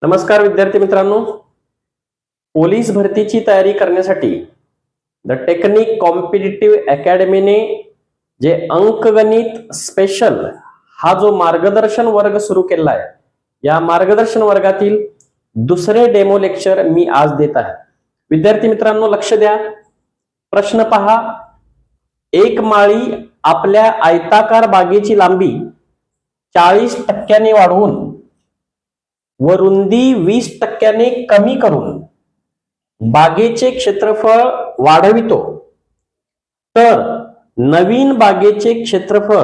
नमस्कार विद्यार्थी मित्रांनो, पोलीस भरतीची तयारी करण्यासाठी द टेक्निक कॉम्पिटिटिव्ह अकॅडमीने जे अंकगणित स्पेशल हा जो मार्गदर्शन वर्ग सुरू केला आहे, या मार्गदर्शन वर्गातील दुसरे डेमो लेक्चर मी आज देत आहे. विद्यार्थी मित्रांनो लक्ष द्या. प्रश्न पहा. एक माळी आपल्या आयताकार बागेची लांबी 40% वाढवून व रुंदी 20% कमी करून बागेचे क्षेत्रफळ वाढवितो, तर नवीन बागेचे क्षेत्रफळ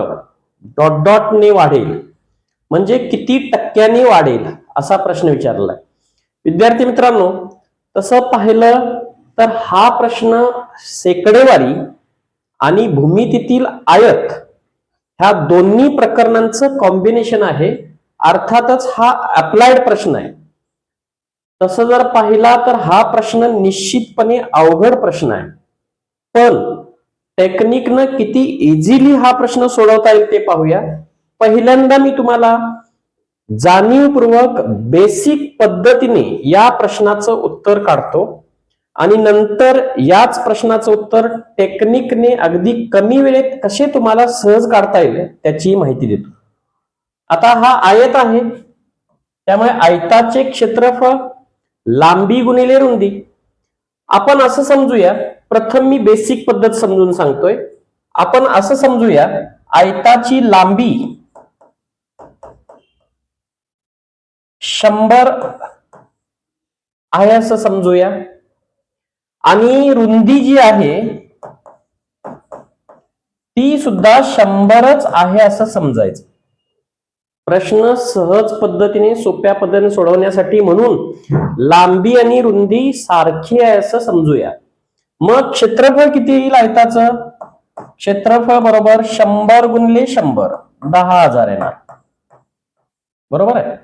डॉट डॉटने वाढेल, म्हणजे किती टक्क्यांनी वाढेल असा प्रश्न विचारलाय. विद्यार्थी मित्रांनो तसं पाहिलं तर हा प्रश्न सेकडेवारी आणि भूमितीतील आयत ह्या दोन्ही प्रकरणांचं कॉम्बिनेशन आहे. अर्थातच हा अप्लाइड प्रश्न आहे. तसं जर पाहिला तर हा प्रश्न निश्चितपणे अवघड प्रश्न आहे, पण टेक्निकनं किती इझिली हा प्रश्न सोडवता येईल ते पाहूया. पहिल्यांदा मी तुम्हाला जाणीवपूर्वक बेसिक पद्धतीने या प्रश्नाचं उत्तर काढतो आणि नंतर याच प्रश्नाचं उत्तर टेक्निकने अगदी कमी वेळेत कसे तुम्हाला सहज काढता येईल त्याची माहिती देतो. आता हा आयत आहे, त्यामुळे आयताचे क्षेत्रफळ लांबी गुणिले रुंदी. आपण असं समजूया, प्रथम मी बेसिक पद्धत समजून सांगतोय. आपण असं समजूया, आयताची लांबी 100 आहे असं समजूया आणि रुंदी जी आहे ती सुद्धा 100च आहे असं समजायचं. प्रश्न सहज पद्धतीने सोप्या पद्धतीने सोडवण्यासाठी म्हणून लांबी आणि रुंदी सारखी आहे असं समजूया. मग क्षेत्रफळ किती येईल आयताचं? क्षेत्रफळ बरोबर 100 गुणिले 100 10,000 येणार. बरोबर आहे.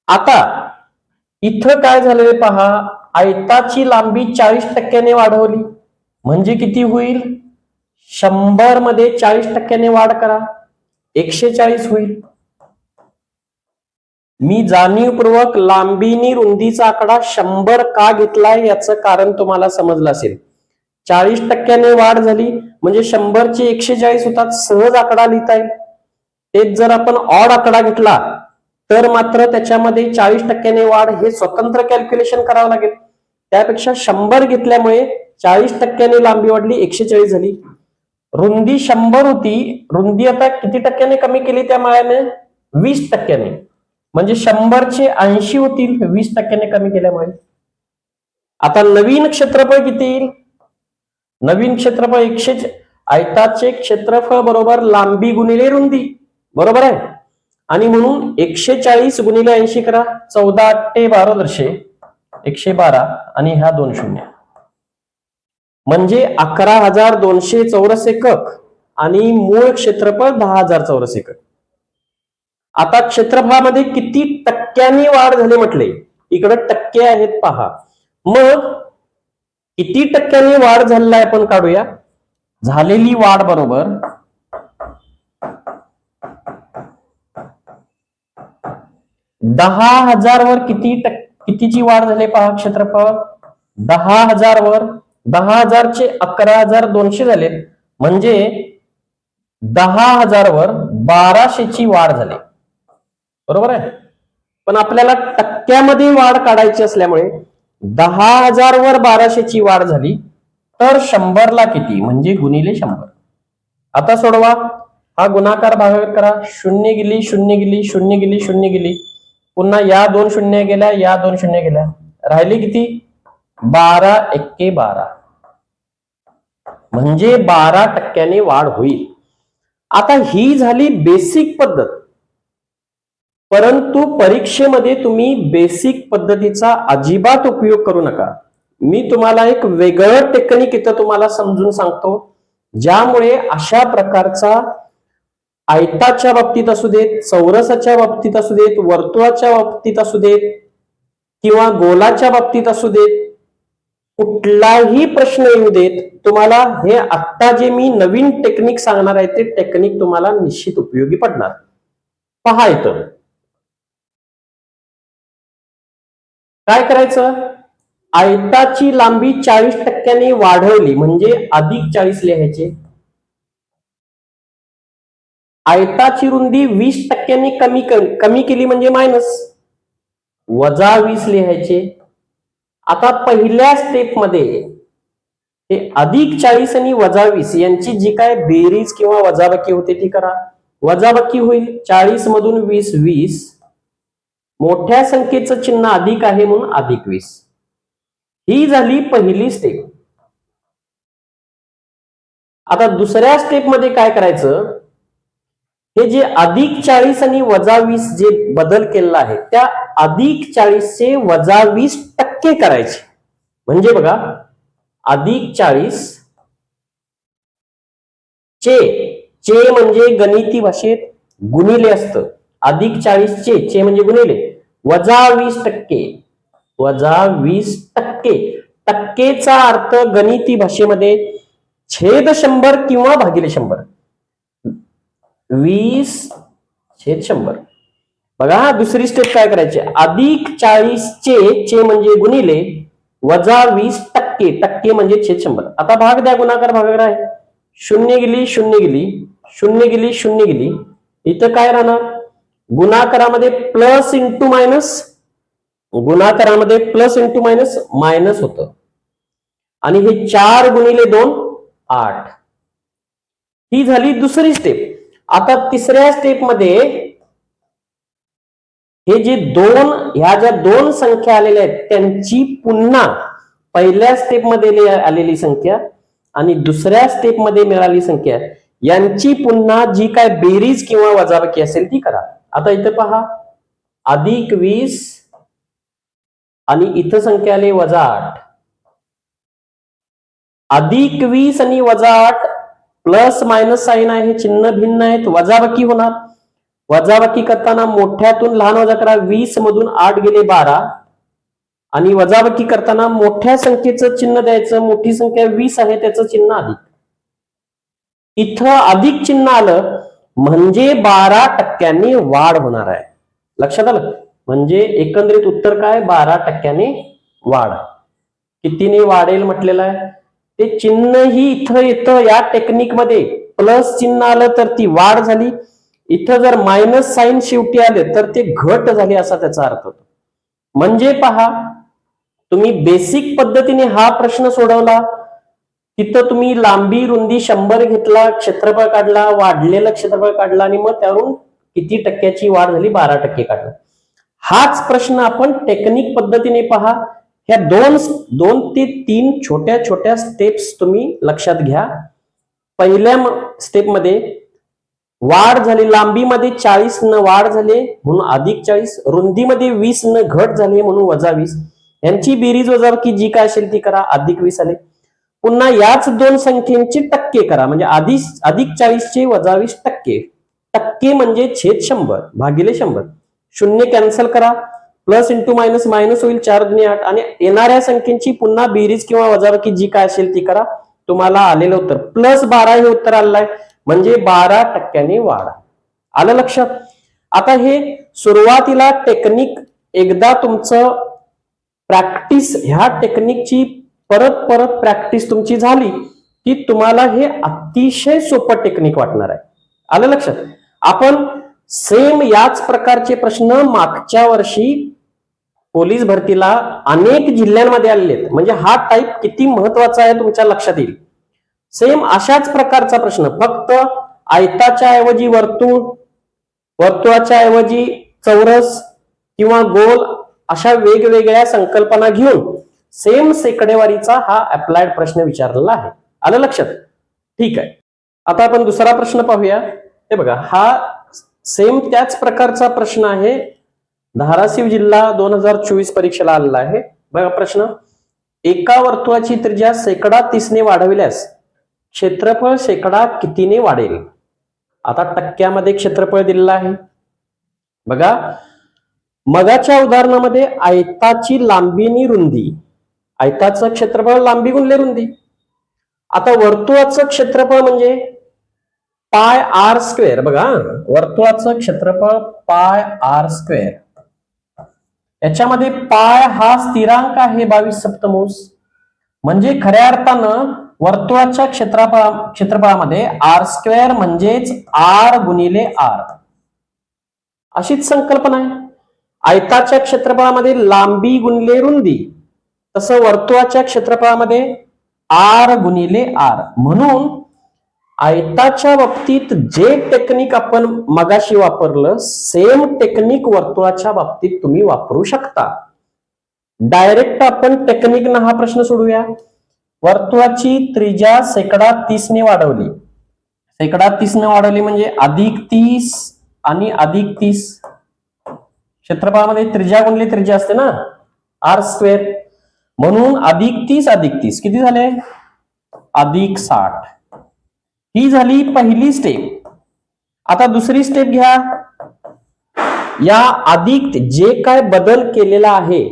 आता इथं काय झालेलं पहा, आयताची लांबी 40% वाढवली म्हणजे किती होईल? 100 मध्ये 40% वाढ करा, 140 होईल. मी जाणीवपूर्वक लांबीनी रुंदीचा आकडा 100 का घेतलाय याचं कारण तुम्हाला समजलं असेल. 40% वाढ झाली म्हणजे 100 चे 140 होतात, सहज आकडा लिहिता येईल. तेच जर आपण ऑड आकडा घेतला तर मात्र त्याच्यामध्ये 40% वाढ हे स्वतंत्र कॅल्क्युलेशन करावं लागेल. त्यापेक्षा 100 घेतल्यामुळे 40% लांबी वाढली, 140 झाली. रुंदी 100 होती, रुंदी आता किती टक्क्याने कमी केली त्या माळ्याने? 20%. म्हणजे 100 चे 80 होतील 20% कमी केल्यामुळे. आता नवीन क्षेत्रफळ किती येईल? नवीन क्षेत्रफळ आयताचे क्षेत्रफळ बरोबर लांबी गुणिले रुंदी. बरोबर आहे. आणि म्हणून 140 गुणिले 80 करा, 14×8 = 112 आणि ह्या 2 शून्य म्हणजे 11,200 चौरस एकक आणि मूळ क्षेत्रफळ 10,000 चौरस एकक. आता क्षेत्रफळामध्ये किती टक्क्यांनी वाढ झाली म्हटले, इकडे टक्के आहेत पहा. मग किती टक्क्यांनी वाढ झालेली आहे आपण काढूया. झालेली वाढ बरोबर 10,000 वर कितीची वाढ झाली पहा. क्षेत्रफळ 10,000 वर 10,000 चे 11,200 झाले म्हणजे 10,000 वर 1200ची वाढ झाली. बरोबर आहे. पण आपल्याला टक्क्यामध्ये वाढ काढायची असल्यामुळे 10,000 वर 1200ची वाढ झाली तर 100 ला किती म्हणजे गुणिले 100. आता सोडवा, हा गुणाकार भागाकार करा. 0 गेली 0 गेली 0 गेली 0 गेली, पुन्हा या 2 शून्य गेल्या, या 2 शून्य गेल्या, राहिली किती? 12 एक्के 12 म्हणजे 12% वाढ होईल. आता ही झाली बेसिक पद्धत, परंतु परीक्षेमध्ये तुम्ही बेसिक पद्धतीचा अजिबात उपयोग करू नका. मी तुम्हाला एक वेगळं टेक्निक इथं तुम्हाला समजून सांगतो, ज्यामुळे अशा प्रकारचा आयताच्या बाबतीत असू देत, चौरसाच्या बाबतीत असू देत, वर्तुळाच्या बाबतीत असू देत किंवा गोलाच्या बाबतीत असू देत, कुठलाही प्रश्न येऊ देत, तुम्हाला हे आत्ता जे मी नवीन टेक्निक सांगणार आहे ते टेक्निक तुम्हाला निश्चित उपयोगी पडणार. पहा इथं काय करायचं, आयताची लांबी 40% वाढवली म्हणजे +40 लिहायचे, आयताची रुंदी 20% कमी केली म्हणजे -20 लिहायचे. आता पहिल्या स्टेप मध्ये हे +40 आणि -20 यांची जी काय बेरीज किंवा वजाबाकी होते ती करा. वजाबाकी होईल 40 मधून 20 मोठ्या संख्येचं चिन्ह अधिक आहे म्हणून +20. ही झाली पहिली स्टेप. आता दुसऱ्या स्टेप मध्ये काय करायचं, हे जे +40 आणि -20 जे बदल केलेला आहे त्या +40 चे -20% करायचे. म्हणजे बघा, +40 चे म्हणजे गणिती भाषेत गुणिले असतं, +40 चे म्हणजे गुणिले, -20%, टक्केचा अर्थ गणिती भाषेमध्ये छेद 100 किंवा भागिले 100. 20/100. बघा दुसरी स्टेप काय करायची, +40 चे म्हणजे गुणिले, -20%, म्हणजे छेद 100. आता भाग द्या, गुणाकार भागाकार आहे, 0 गेली 0 गेली 0 गेली 0 गेली, इथं काय राहणार, गुणाकारामध्ये प्लस इंटू मायनस, गुणाकारामध्ये प्लस इंटू मायनस मायनस होतं, आणि हे 4 गुणिले 2 8. ही झाली दुसरी स्टेप. आता तिसऱ्या स्टेप मध्ये हे जे ह्या ज्या दोन संख्या आलेल्या आहेत त्यांची पुन्हा पहिल्या स्टेप मध्ये आलेली संख्या आणि दुसऱ्या स्टेप मध्ये मिळालेली संख्या यांची पुन्हा जी काय बेरीज किंवा वजाबाकी असेल ती करा. आता इथं पहा, +20 आणि इथं संख्या आली -8. +20 आणि -8 प्लस मायनस साइन आहे, हे चिन्ह भिन्न आहेत, वजाबाकी होणार. वजाबाकी करताना मोठ्यातून लहान वजा करा, 20 मधून 8 गेले 12, आणि वजाबाकी करताना मोठ्या संख्येचं चिन्ह द्यायचं, मोठी संख्या 20 आहे त्याचं चिन्ह अधिक. इथं अधिक चिन्ह आलं म्हणजे 12% वाढ होणार आहे. लक्षात आलं, म्हणजे एकंदरीत उत्तर काय, 12% वाढ. कितीने वाढेल म्हटलेलं आहे, ते चिन्ह ही इथं येतं. या टेक्निक मध्ये प्लस चिन्ह आलं तर ती वाढ झाली, इथं जर मायनस साइन शेवटी आले तर ते घट झाली असा त्याचा अर्थ होतो. म्हणजे पहा, तुम्ही बेसिक पद्धतीने हा प्रश्न सोडवला, तिथं तुम्ही लांबी रुंदी 100 घेतला, क्षेत्रफळ काढला, वाढलेलं क्षेत्रफळ काढला, आणि मग त्यावरून किती टक्क्याची वाढ झाली, 12% काढला. हाच प्रश्न आपण टेक्निक पद्धतीने पहा. ह्या 2 ते 3 छोट्या छोट्या स्टेप्स तुम्ही लक्षात घ्या. पहिल्या स्टेप मध्ये वाढ झाली, लांबीमध्ये 40 न वाढ झाले म्हणून +40, रुंदीमध्ये 20 न घट झाली म्हणून -20, यांची बेरीज वजाबाकी जी काय असेल ती करा, +20 आले. पुन्हा याच दोन संख्येचे टक्के करा, म्हणजे +40 चे -20%, टक्के म्हणजे छेद 100 भागिले 100, 0 कॅन्सल करा, प्लस इंटू मायनस मायनस होईल, 4 दुनी 8, आणि येणाऱ्या संख्येची पुन्हा बेरीज किंवा वजाबाकी जी काय असेल ती करा. तुम्हाला आलेलं उत्तर +12 हे उत्तर आलेलं आहे, म्हणजे 12% वाढ. आलं लक्षात. आता हे सुरुवातीला टेक्निक एकदा तुमचं प्रॅक्टिस, ह्या टेक्निकची परत परत प्रॅक्टिस तुमची झाली की तुम्हाला हे अतिशय सोपं टेक्निक वाटणार आहे. आलं लक्षात. आपण सेम याच प्रकारचे प्रश्न मागच्या वर्षी पोलीस भरतीला अनेक जिल्ह्यांमध्ये आलेले आहेत, म्हणजे हा टाईप किती महत्वाचा आहे तुमच्या लक्षात येईल. सेम अशाच प्रकारचा प्रश्न, फक्त आयताच्या ऐवजी वर्तुळ, वर्तुळाच्या ऐवजी चौरस किंवा गोल, अशा वेगवेगळ्या संकल्पना घेऊन सेम सेकडेवारीचा हा अप्लाइड प्रश्न विचारलेला आहे. आलं लक्षात. ठीक आहे, आता आपण दुसरा प्रश्न पाहूया. हे बघा, हा सेम त्याच प्रकारचा प्रश्न आहे, धाराशिव जिल्हा 2024 परीक्षेला आलेला आहे. बघा प्रश्न, एका वर्तुळाची त्रिज्या -30 ने वाढविल्यास क्षेत्रफळ कितीने वाढेल. आता टक्क्यामध्ये क्षेत्रफळ दिलेलं आहे. बघा, मगाच्या उदाहरणामध्ये आयताची लांबी आणि रुंदी, आयताचं क्षेत्रफळ लांबी गुणले रुंदी. आता वर्तुळाचं क्षेत्रफळ म्हणजे πr². बघा, वर्तुळाचं क्षेत्रफळ πr². याच्यामध्ये पाय हा स्थिरांक आहे 22 सप्तमांश. म्हणजे खऱ्या अर्थानं वर्तुळाच्या क्षेत्रफळामध्ये आर स्क्वेअर म्हणजेच आर गुणिले आर अशीच संकल्पना आहे. आयताच्या क्षेत्रफळामध्ये लांबी गुणिले रुंदी, तसं वर्तुळाच्या क्षेत्रफळामध्ये आर गुणिले आर. म्हणून आयताच्या बाबतीत जे टेक्निक आपण मगाशी वापरलं सेम टेक्निक वर्तुळाच्या बाबतीत तुम्ही वापरू शकता. डायरेक्ट आपण टेक्निकनं हा प्रश्न सोडूया. वर्तुळाची त्रिज्या शेकडा 30 ने वाढवली. शेकडा 30 ने वाढवली म्हणजे अधिक 30 आणि अधिक 30. क्षेत्रफळामध्ये त्रिज्या गुणिले त्रिज्या असते ना, आर स्क्वेअर. म्हणून अधिक 30 किती झाले? अधिक 60. ही झाली पहिली स्टेप. आता दुसरी स्टेप घ्या. या अधिक जे काय बदल केलेला आहे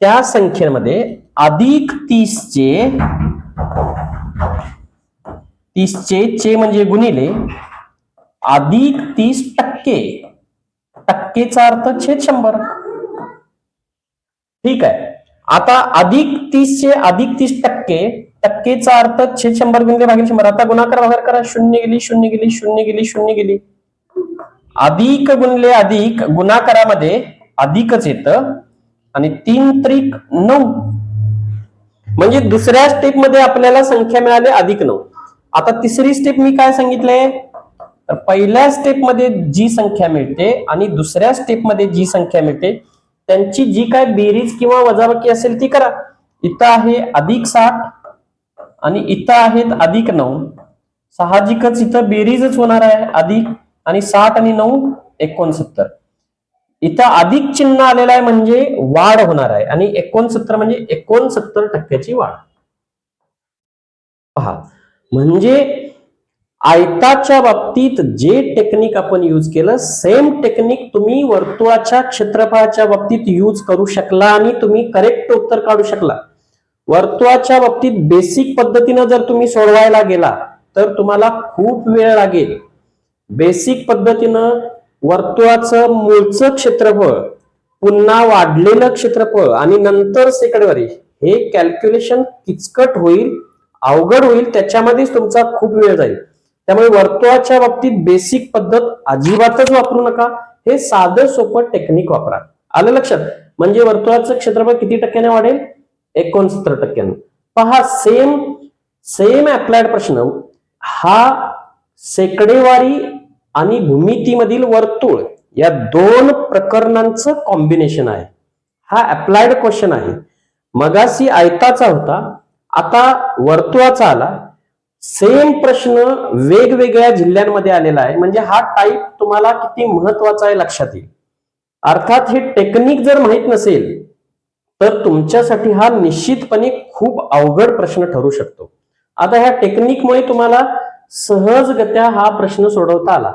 त्या संख्येमध्ये अधिक 30 चे म्हणजे गुणिले अधिक 30%. टक्केचा अर्थ छेद 100. ठीक आहे. आता अधिक 30 चे अधिक 30%, टक्केचा अर्थ छेद 100 गुणिले भागिले 100. आता गुणाकार भागाकार करा. 0 गेली, 0 गेली, 0 गेली, 0 गेली. अधिक गुणिले अधिक गुणाकारामध्ये अधिकच येतं आणि 3 त्रिक 9. म्हणजे दुसऱ्या स्टेप मध्ये आपल्याला संख्या मिळाली अधिक 9. आता तिसरी स्टेप मी काय सांगितले, तर पहिल्या स्टेप मध्ये जी संख्या मिळते आणि दुसऱ्या स्टेप मध्ये जी संख्या मिळते त्यांची जी काय बेरीज किंवा वजाबाकी असेल ती करा. इथं आहे अधिक 60 आणि इथं आहेत अधिक 9. साहजिकच इथं बेरीजच होणार आहे. अधिक आणि 60 आणि 9 69. इथं अधिक चिन्ह आलेलं आहे म्हणजे वाढ होणार आहे आणि 69 म्हणजे 69% वाढ. पहा, म्हणजे आयताच्या बाबतीत जे टेक्निक आपण यूज केलं सेम टेक्निक तुम्ही वर्तुळाच्या क्षेत्रफळाच्या बाबतीत यूज करू शकला आणि तुम्ही करेक्ट उत्तर काढू शकला. वर्तुळाच्या बाबतीत बेसिक पद्धतीनं जर तुम्ही सोडवायला गेला तर तुम्हाला खूप वेळ लागेल. बेसिक पद्धतीनं वर्तुळाचं मूळचं क्षेत्रफळ, पुन्हा वाढलेलं क्षेत्रफळ आणि नंतर सेकंडवारी, हे कॅल्क्युलेशन किचकट होईल, अवघड होईल. त्याच्यामध्येच तुमचा खूप वेळ जाईल. त्यामुळे वर्तुळाच्या बाबतीत बेसिक पद्धत अजिबातच वापरू नका. हे साधं सोपं टेक्निक वापरा. आलं लक्षात? म्हणजे वर्तुळाचं क्षेत्रफळ किती टक्क्याने वाढेल? 69%. पहा, सेम अप्लाइड प्रश्न हा शेकडेवारी आणि भूमितीमधील वर्तुळ या दोन प्रकरणांचं कॉम्बिनेशन आहे. हा अप्लाइड क्वेश्चन आहे. मगाशी आयताचा होता, आता वर्तुळाचा आला. सेम प्रश्न वेगवेगळ्या जिल्ह्यांमध्ये आलेला आहे. म्हणजे हा टाईप तुम्हाला किती महत्वाचा आहे लक्षात येईल. अर्थात हे टेक्निक जर माहित नसेल तर तुमच्यासाठी हा निश्चितपणे खूप अवघड प्रश्न ठरू शकतो. आता ह्या टेक्निकमुळे तुम्हाला सहजगत्या हा प्रश्न सोडवता आला.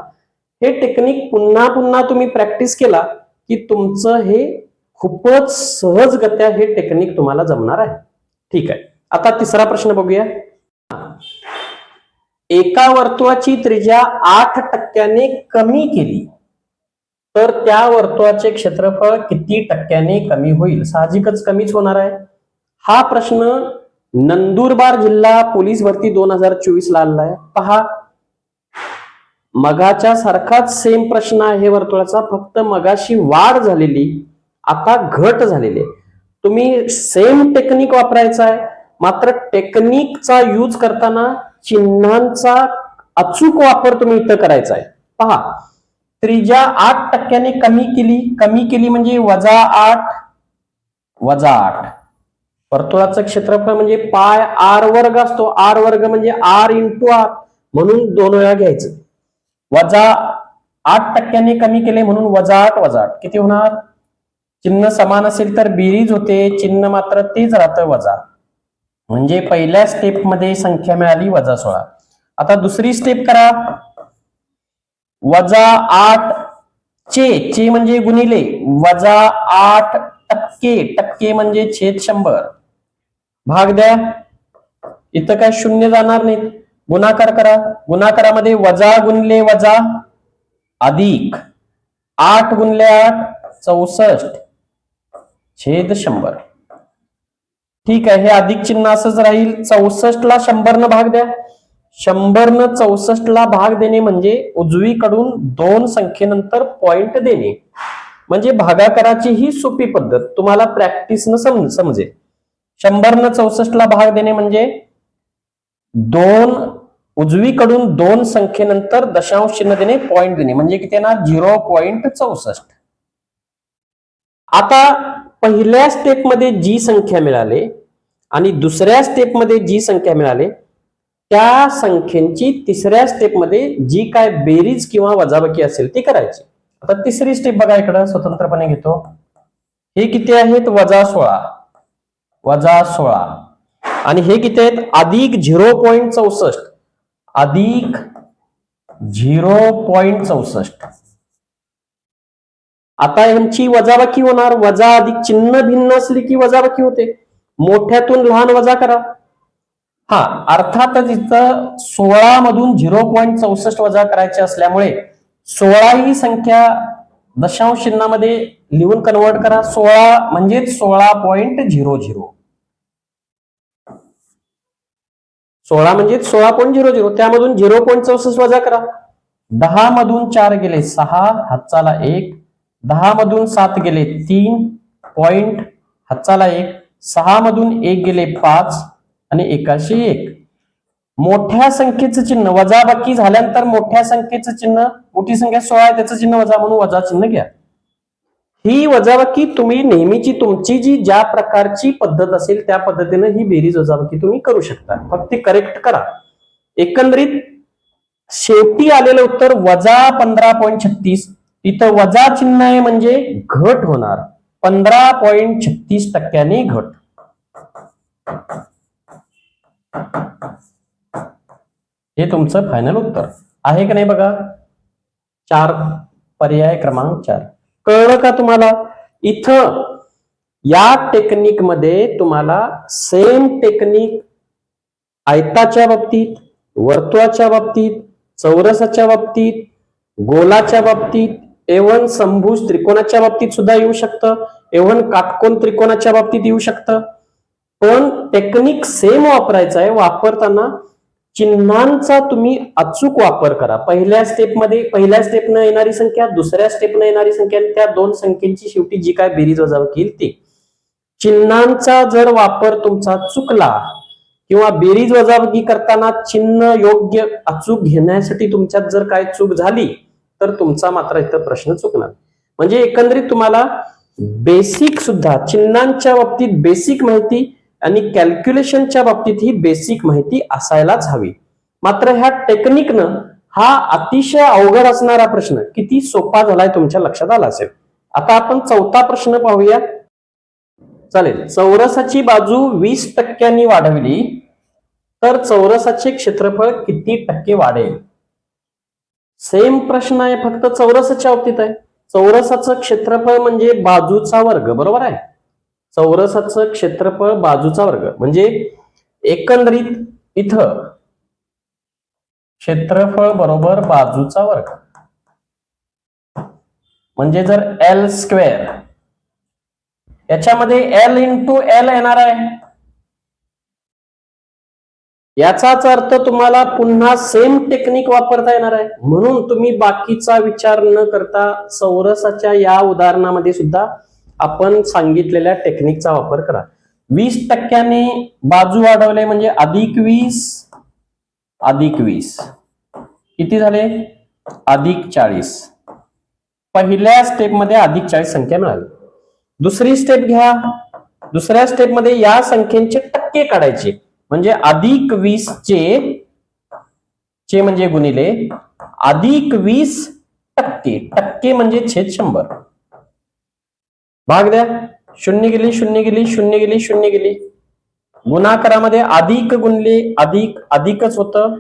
हे टेक्निक पुन्हा पुन्हा तुम्ही प्रॅक्टिस केला की तुमचं हे खूपच सहजगत्या हे टेक्निक तुम्हाला जमणार आहे. ठीक आहे. आता तिसरा प्रश्न बघूया. एका वर्तुळाची त्रिज्या 8% कमी केली तर त्या वर्तुळाचे क्षेत्रफळ किती टक्क्याने कमी होईल? साहजिकच कमीच होणार आहे. हा प्रश्न नंदुरबार जिल्हा पोलीस भरती 2024 ला आलाय. पहा, मगाच्या सारखाच सेम प्रश्न आहे वर्तुळाचा, फक्त मगाशी वाढ झालेली, आता घट झालेली. तुम्ही सेम टेक्निक वापरायचा आहे, मात्र टेक्निकचा यूज करताना चिन्हांचा अचूक वापर तुम्ही इथं करायचा आहे. पहा, त्रिज्या 8% कमी केली म्हणजे -8 वर्तुळाचं क्षेत्रफळ म्हणजे पाय आर वर्ग असतो. आर वर्ग म्हणजे आर इंटू आर, म्हणून 2 वेळा घ्यायचं. -8% कमी केले म्हणून -8 किती होणार? चिन्ह समान असेल तर बेरीज होते, चिन्ह मात्र तेच राहतं वजा. म्हणजे पहिल्या स्टेप मध्ये संख्या मिळाली -16. आता दुसरी स्टेप करा. -8 चे म्हणजे गुणिले -8% म्हणजे छेद 100. भाग द्या. इथं काय शून्य जाणार नाहीत. गुणाकार करा. गुणाकारामध्ये वजा गुणिले वजा अधिक 8 गुणिले 8 64 छेद 100. ठीक आहे, हे अधिक चिन्ह असंच राहील. 64 ला 100 न भाग द्या. 100 न 64 ला भाग देणे म्हणजे उजवीकडून दोन संख्येनंतर पॉइंट देणे. म्हणजे भागाकाराची ही सोपी पद्धत तुम्हाला प्रॅक्टिस न समजेल. 100 न 64 ला भाग देणे म्हणजे उजवीकडून दोन संख्येनंतर दशांश चिन्ह देणे, पॉइंट देणे म्हणजे किती येणार 0.64. आता पहिल्या स्टेप मध्ये जी संख्या मिळाली आणि दुसऱ्या स्टेप मध्ये जी संख्या मिळाली त्या संख्येची तिसऱ्या स्टेप मध्ये जी काय बेरीज किंवा वजाबाकी असेल ती करायची. आता तिसरी स्टेप बघा, इकडं स्वतंत्रपणे घेतो. हे किती आहेत वजा 16 आणि हे किती आहेत अधिक 0.64 अधिक 0.64. आता यांची वजाबाकी होणार. वजा अधिक चिन्ह भिन्न असली की वजाबाकी होते. मोठ्यातून लहान वजा करा. हा, अर्थातच इथं 16 मधून 0.64 वजा करायचे असल्यामुळे 16 ही संख्या दशांश चिन्हामध्ये लिहून कन्वर्ट करा. 16 म्हणजे 16.00. 16 म्हणजे 16.00. त्यामधून 0.64 वजा करा. 10 मधून 4 गेले 6, हातचाला 1. 10 मधून 7 गेले 3, पॉइंट हातचाला 1. 6 मधून 1 गेले 5 आणि 1 मोठ्या संख्येचं चिन्ह वजाबाकी झाल्यानंतर मोठ्या संख्येचं चिन्ह, मोठी संख्या 16 आहे त्याचं चिन्ह वजा म्हणून वजा चिन्ह घ्या. ही वजाबाकी तुम्ही नेहमीची तुमची जी ज्या प्रकारची पद्धत असेल त्या पद्धतीने ही बेरीज वजाबाकी तुम्ही करू शकता. फक्त करेक्ट करा. एकंदरीत शेवटी आलेलं उत्तर वजा 15.36. इथं वजा चिन्ह आहे म्हणजे घट होणार. 15.36% घट. हे तुमचं फायनल उत्तर आहे का नाही बघा. 4 पर्याय क्रमांक 4. कळलं का तुम्हाला. इथं या टेक्निक मध्ये तुम्हाला सेम टेक्निक आयताच्या बाबतीत, वर्तुळाच्या बाबतीत, चौरसाच्या बाबतीत, गोलाच्या बाबतीत, एवन समभुज त्रिकोणाच्या बाबतीत सुद्धा येऊ शकतं, एवन काटकोन त्रिकोणाच्या बाबतीत येऊ शकतं. पण टेक्निक सेम वापरायचं आहे. वापरताना चिन्हांचा तुम्ही अचूक वापर करा. पहिल्या स्टेपनं येणारी संख्या, दुसऱ्या स्टेपनं येणारी संख्या, त्या दोन संख्येची शेवटी जी काय बेरीज वजाबाकी येईल ती. चिन्हांचा जर वापर तुमचा चुकला किंवा बेरीज वजाबाकी करताना चिन्ह योग्य अचूक घेण्यासाठी तुमच्यात जर काय चूक झाली तर तुमचा मात्र इथं प्रश्न चुकणार. म्हणजे एकंदरीत तुम्हाला बेसिक सुद्धा चिन्हांच्या बाबतीत बेसिक माहिती आणि कॅल्क्युलेशनच्या बाबतीत ही बेसिक माहिती असायलाच हवी. मात्र ह्या टेक्निकनं हा अतिशय अवघड असणारा प्रश्न किती सोपा झालाय तुमच्या लक्षात आला असेल. आता आपण चौथा प्रश्न पाहूया. चालेल. चौरसाची बाजू 20% वाढवली तर चौरसाचे क्षेत्रफळ किती टक्के वाढेल. सेम प्रश्न आहे, फक्त चौरसाच्या बाबतीत आहे. चौरसाचं क्षेत्रफळ म्हणजे बाजूचा वर्ग, बरोबर आहे. चौरसाचं क्षेत्रफळ बाजूचा वर्ग म्हणजे एकंदरीत इथं क्षेत्रफळ बरोबर बाजूचा वर्ग म्हणजे जर एल स्क्वेअर, याच्यामध्ये एल इंटू एल येणार आहे. याचाच अर्थ तुम्हाला पुन्हा सेम टेक्निक वापरता येणार आहे. म्हणून तुम्ही बाकीचा विचार न करता चौरसाच्या या उदाहरणामध्ये सुद्धा आपण सांगितलेल्या टेक्निकचा वापर करा. 20% बाजू वाढवले म्हणजे +20 किती झाले +40. पहिल्या स्टेप मध्ये +40 संख्या मिळाली. दुसरी स्टेप घ्या. दुसऱ्या स्टेप मध्ये या संख्येचे टक्के काढायचे म्हणजे +20 चे म्हणजे गुणिले +20%. टक्के म्हणजे छेद 100. भाग द्या. 0 गेली 0 गेली 0 गेली 0 गेली. गुणाकारामध्ये अधिक गुणले अधिक अधिकच होतं.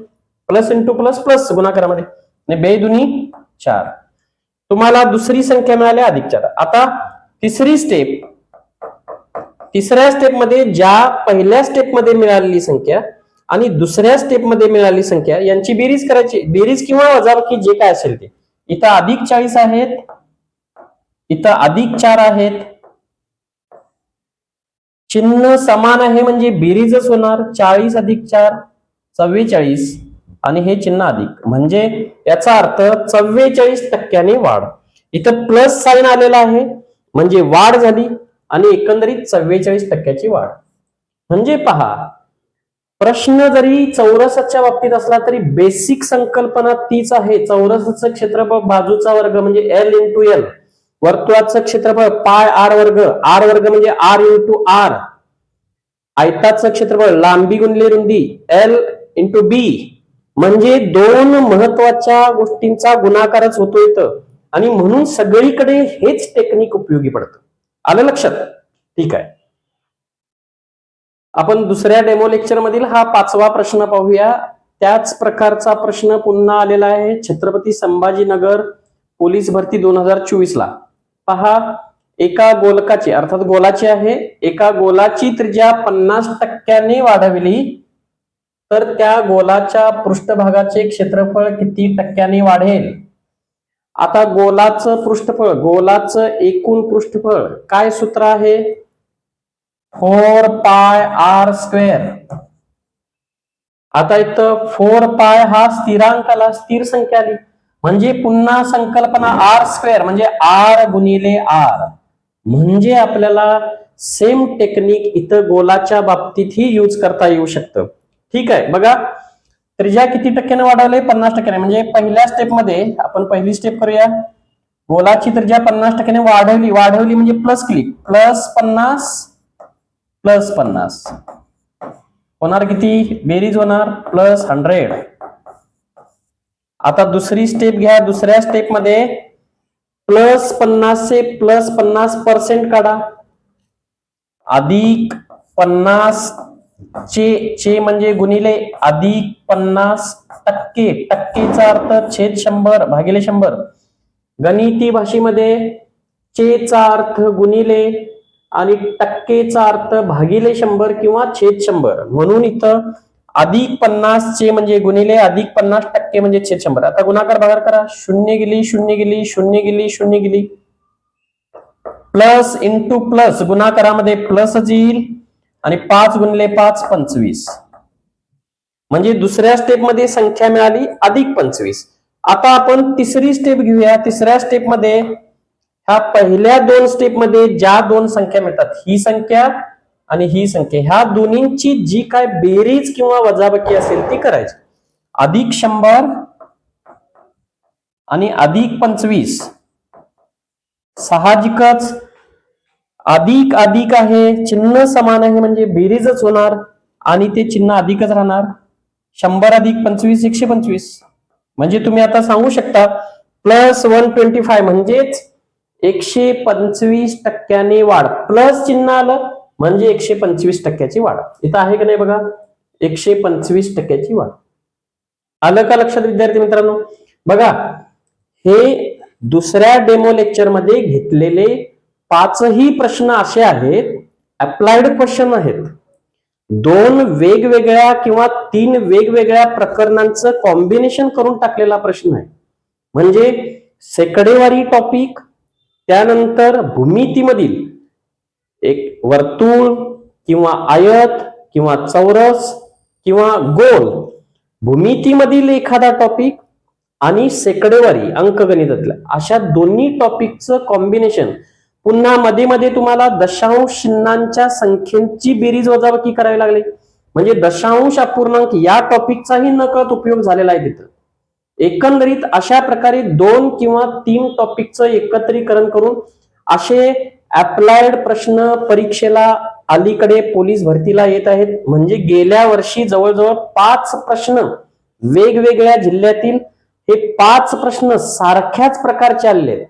प्लस इंटू प्लस प्लस गुणाकारामध्ये 2 दुनी 4. तुम्हाला दुसरी संख्या मिळाली +4. आता तिसऱ्या स्टेप मध्ये ज्या पहिल्या स्टेप मध्ये मिळालेली संख्या आणि दुसऱ्या स्टेप मध्ये मिळालेली संख्या यांची बेरीज करायची. बेरीज किंवा वजाबाकी जे काय असेल ते. इथं +40 आहेत, इथं +4 आहेत. चिन्ह समान आहे म्हणजे बेरीजच होणार, 40 अधिक 4 44 आणि हे चिन्ह अधिक, म्हणजे याचा अर्थ 44% वाढ. इथं प्लस साइन आलेला आहे म्हणजे वाढ झाली आणि एकंदरीत 44% वाढ. म्हणजे पहा, प्रश्न जरी चौरसाच्या बाबतीत असला तरी बेसिक संकल्पना तीच आहे. चौरसाचं क्षेत्रफळ बाजूचा वर्ग म्हणजे एल इंटू एल, वर्तुळाचं क्षेत्रफळ पाय आर वर्ग, आर वर्ग म्हणजे आर इंटू आर, आयताचं क्षेत्रफळ लांबी गुणिले रुंदी एल इंटू बी, म्हणजे दोन महत्वाच्या गोष्टींचा गुणाकारच होतो इथं आणि म्हणून सगळीकडे हेच टेक्निक उपयोगी पडतं. आलं लक्षात? ठीक आहे. आपण दुसऱ्या डेमो लेक्चर मधील हा 5वा प्रश्न पाहूया. त्याच प्रकारचा प्रश्न पुन्हा आलेला आहे छत्रपती संभाजीनगर पोलीस भरती 2024 ला. पहा, एका गोलकाची अर्थात गोलाची आहे, एका गोलाची त्रिज्या 50% वाढवली तर त्या गोलाच्या पृष्ठभागाचे क्षेत्रफळ किती टक्क्यांनी वाढेल? आता गोलाचं पृष्ठफळ, गोलाचं एकूण पृष्ठफळ काय सूत्र आहे? 4 पाय आर स्क्वेअर. आता इथं 4 पाय हा स्थिरांक आला, स्थिर संख्या आली, म्हणजे पुन्हा संकल्पना आर स्क्वेअर म्हणजे आर गुणिले आर, म्हणजे आपल्याला सेम टेक्निक इथं गोलाच्या बाबतीतही यूज करता येऊ शकतं. ठीक आहे. बघा, त्रिज्या किती टक्क्याने वाढवले? 50%. म्हणजे पहिल्या स्टेप मध्ये आपण पहिली स्टेप करूया. गोलाची त्रिज्या 50% वाढवली म्हणजे प्लस क्लिक, +50 +50 होणार किती? बेरीज होणार +100. आता दुसरी स्टेप घ्या. दुसऱ्या स्टेप मध्ये +50 से +50% काढा, अधिक 50 चे म्हणजे गुणिले, अधिक 50%, टक्केचा अर्थ छेद 100 भागिले 100. गणिती भाषेमध्ये चेचा अर्थ गुणिले आणि टक्केचा अर्थ भागिले 100 किंवा छेद 100, म्हणून इथं अधिक 50 चे म्हणजे गुणिले, अधिक 50% म्हणजे छेद 100. आता गुणाकार भागाकार करा, 0 गेली 0 गेली 0 गेली 0 गेली, प्लस इंटू प्लस, गुणाकारामध्ये प्लसच येईल आणि 5 गुणिले 5 25, म्हणजे दुसऱ्या स्टेप मध्ये संख्या मिळाली अधिक 25. आता आपण तिसरी स्टेप घेऊया. तिसऱ्या स्टेप मध्ये ह्या पहिल्या दोन स्टेप मध्ये ज्या दोन संख्या मिळतात, ही संख्या आणि ही संख्या, ह्या दोन्हींची जी काय बेरीज किंवा वजाबाकी असेल ती करायची. अधिक 100 आणि अधिक 25, साहजिकच अधिक अधिक आहे, चिन्ह समान आहे म्हणजे बेरीजच होणार आणि ते चिन्ह अधिकच राहणार. 100 अधिक 25 125, म्हणजे तुम्ही आता सांगू शकता +125 म्हणजेच 125% वाढ. प्लस चिन्ह आलं म्हणजे 125% वाढ. इथं आहे का नाही बघा, 125% वाढ. आलं का लक्षात विद्यार्थी मित्रांनो? बघा, हे दुसऱ्या डेमो लेक्चर मध्ये घेतलेले 5ही प्रश्न असे आहेत, अप्लाइड क्वेश्चन आहेत. 2 वेगवेगळ्या किंवा 3 वेगवेगळ्या प्रकरणांचं कॉम्बिनेशन करून टाकलेला प्रश्न आहे. म्हणजे सेकडेवारी टॉपिक, त्यानंतर भूमितीमधील एक वर्तुळ किंवा आयत किंवा चौरस किंवा गोल, भूमितीमधील एखादा टॉपिक आणि सेकडेवारी अंकगणितातल्या, अशा दोन्ही टॉपिकचं कॉम्बिनेशन. पुन्हा मध्ये मध्ये तुम्हाला दशांश चिन्हांच्या संख्येची बेरीज वजाबाकी करावी लागली, म्हणजे दशांश अपूर्णांक या टॉपिकचाही नकळत उपयोग झालेला आहे तिथं. एकंदरीत अशा प्रकारे 2 किंवा 3 टॉपिकचं एकत्रीकरण करून असे अप्लाइड प्रश्न परीक्षेला अलीकडे पोलीस भरतीला येत आहेत. म्हणजे गेल्या वर्षी जवळजवळ 5 प्रश्न वेगवेगळ्या जिल्ह्यातील, हे 5 प्रश्न सारख्याच प्रकारचे आलेले.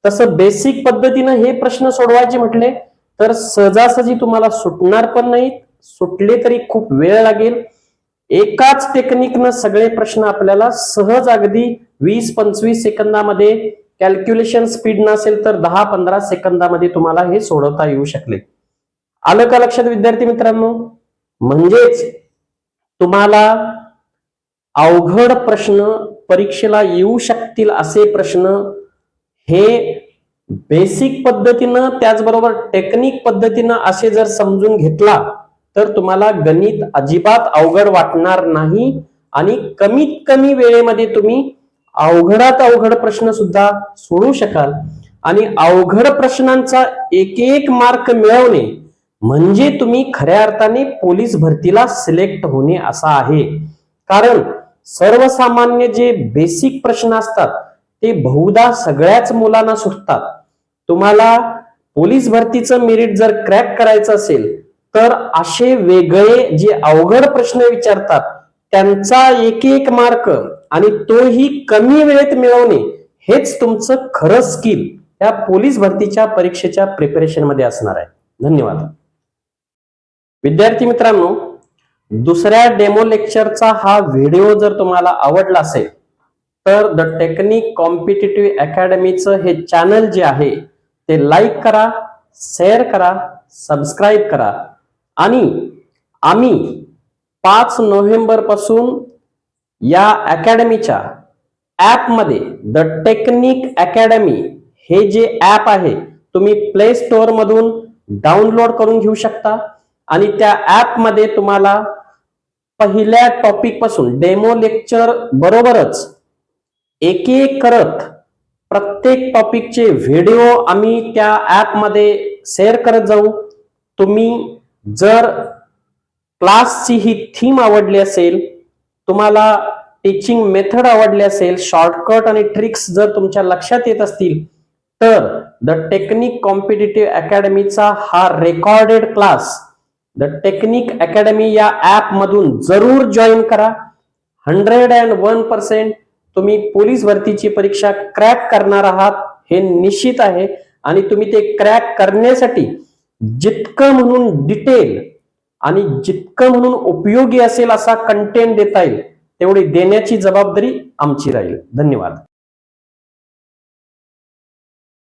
तसं बेसिक पद्धतीनं हे प्रश्न सोडवायचे म्हटले तर सहजासहजी तुम्हाला सुटणार पण नाहीत, सुटले तरी खूप वेळ लागेल. एकाच टेक्निकनं सगळे प्रश्न आपल्याला सहज अगदी 20-25 सेकंदामध्ये, कॅल्क्युलेशन स्पीड नसेल तर 10-15 सेकंदामध्ये तुम्हाला हे सोडवता येऊ शकले. आलं का लक्षात विद्यार्थी मित्रांनो? म्हणजेच तुम्हाला अवघड प्रश्न परीक्षेला येऊ शकतील असे प्रश्न हे बेसिक पद्धतीनं त्याचबरोबर टेक्निक पद्धतीनं असे जर समजून घेतला तर तुम्हाला गणित अजिबात अवघड वाटणार नाही आणि कमीत कमी वेळेमध्ये तुम्ही अवघडात अवघड प्रश्न सुद्धा सोडवू शकाल. आणि अवघड प्रश्नांचा एक एक मार्क मिळवणे म्हणजे तुम्ही खऱ्या अर्थाने पोलीस भरतीला सिलेक्ट होणे असा आहे. कारण सर्वसामान्य जे बेसिक प्रश्न असतात ते बहुधा सगळ्याच मुलांना सुटतात. तुम्हाला पोलीस भरतीचं मेरिट जर क्रॅक करायचं असेल तर असे वेगळे जे अवघड प्रश्न विचारतात त्यांचा एक एक मार्क आणि तोही कमी वेळेत मिळवणे हेच तुमचं खरं स्किल या पोलीस भरतीच्या परीक्षेच्या प्रिपरेशन मध्ये असणार आहे. धन्यवाद. विद्यार्थी मित्रांनो, दुसऱ्या डेमो लेक्चरचा हा व्हिडिओ जर तुम्हाला आवडला असेल तर द टेक्निक कॉम्पिटिटिव्ह अकॅडमीचं हे चॅनल जे आहे ते लाईक करा, शेअर करा, सबस्क्राईब करा. आणि आम्ही 5 नोव्हेंबर पासून या अकॅडमीच्या ऍपमध्ये द टेक्निक अकॅडमी हे जे ऍप आहे तुम्ही प्ले स्टोअर मधून डाउनलोड करून घेऊ शकता. आणि त्या ऍप मध्ये तुम्हाला पहिल्या टॉपिक पासून डेमो लेक्चर बरोबरच एक एक करत प्रत्येक टॉपिकचे व्हिडिओ आम्ही त्या ऍप मध्ये शेअर करत जाऊ. तुम्ही जर क्लासची ही थीम आवडली असेल, तुम्हाला टीचिंग मेथड आवडली असेल, शॉर्टकट आणि ट्रिक्स जर तुमच्या लक्षात येत असतील तर द टेक्निक कॉम्पिटिटिव्ह अकॅडमीचा हा recorded class the technique academy या ऍप मधून जरूर जॉईन करा. 101% तुम्ही पोलीस भरतीची परीक्षा क्रॅक करणार आहात हे निश्चित आहे. आणि तुम्ही ते क्रॅक करण्यासाठी जितकं म्हणून डिटेल आणि जितकं म्हणून उपयोगी असेल असा कंटेंट देता येईल तेवढी देण्याची जबाबदारी आमची राहील. धन्यवाद.